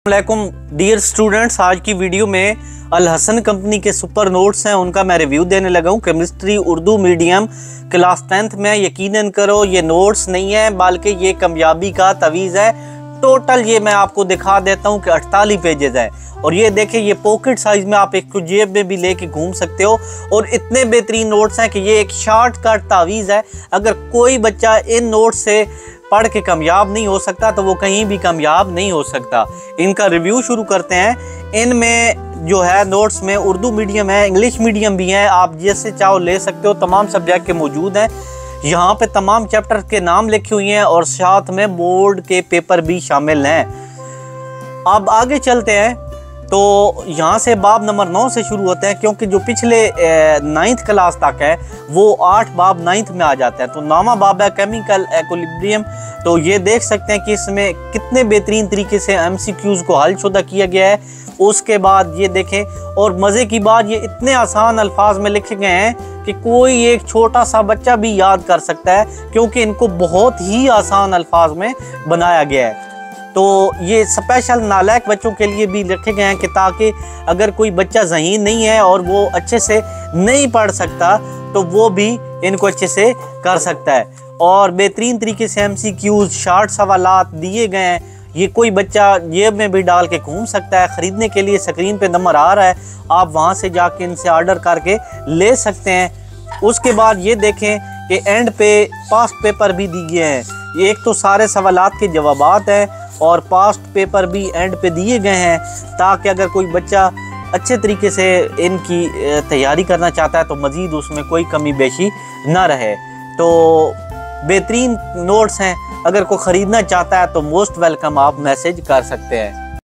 अस्सलामुअलैकुम dear students, आज की वीडियो में अल हसन कंपनी के सुपर नोट्स हैं, उनका मैं रिव्यू देने लगा हूँ। Chemistry Urdu medium class 10th में। यकीनन करो ये नोट्स नहीं है बल्कि ये कामयाबी का तवीज़ है। टोटल ये मैं आपको दिखा देता हूँ कि 48 पेजेस है और ये देखिए ये पॉकेट साइज में आप एक जेब में भी लेके घूम सकते हो और इतने बेहतरीन नोट्स हैं कि ये एक शॉर्टकट तावीज़ है। अगर कोई बच्चा इन नोट्स से पढ़ के कामयाब नहीं हो सकता तो वो कहीं भी कामयाब नहीं हो सकता। इनका रिव्यू शुरू करते हैं। इनमें जो है नोट्स में उर्दू मीडियम है, इंग्लिश मीडियम भी है, आप जैसे चाहो ले सकते हो। तमाम सब्जेक्ट के मौजूद हैं। यहाँ पे तमाम चैप्टर के नाम लिखे हुए हैं और साथ में बोर्ड के पेपर भी शामिल हैं। अब आगे चलते हैं तो यहाँ से बाब नंबर 9 से शुरू होते हैं, क्योंकि जो पिछले 9th क्लास तक है वो 8 बाब 9th में आ जाता है। तो 9वां बाब है केमिकल इक्विलिब्रियम। तो ये देख सकते हैं कि इसमें कितने बेहतरीन तरीके से MCQs को हल शुदा किया गया है। उसके बाद ये देखें, और मज़े की बात ये इतने आसान अल्फाज में लिखे गए हैं कि कोई एक छोटा सा बच्चा भी याद कर सकता है, क्योंकि इनको बहुत ही आसान अल्फाज में बनाया गया है। तो ये स्पेशल नालायक बच्चों के लिए भी लिखे गए हैं कि ताकि अगर कोई बच्चा ज़हीन नहीं है और वो अच्छे से नहीं पढ़ सकता तो वो भी इनको अच्छे से कर सकता है। और बेहतरीन तरीके से MCQs शार्ट सवालात दिए गए हैं। ये कोई बच्चा जेब में भी डाल के घूम सकता है। ख़रीदने के लिए स्क्रीन पे नंबर आ रहा है, आप वहाँ से जाके इनसे ऑर्डर करके ले सकते हैं। उसके बाद ये देखें कि एंड पे पास्ट पेपर भी दिए हैं। एक तो सारे सवालात के जवाबात हैं और पास्ट पेपर भी एंड पे दिए गए हैं, ताकि अगर कोई बच्चा अच्छे तरीके से इनकी तैयारी करना चाहता है तो मज़ीद उसमें कोई कमी बेशी ना रहे। तो बेहतरीन नोट्स हैं, अगर कोई ख़रीदना चाहता है तो मोस्ट वेलकम आप मैसेज कर सकते हैं।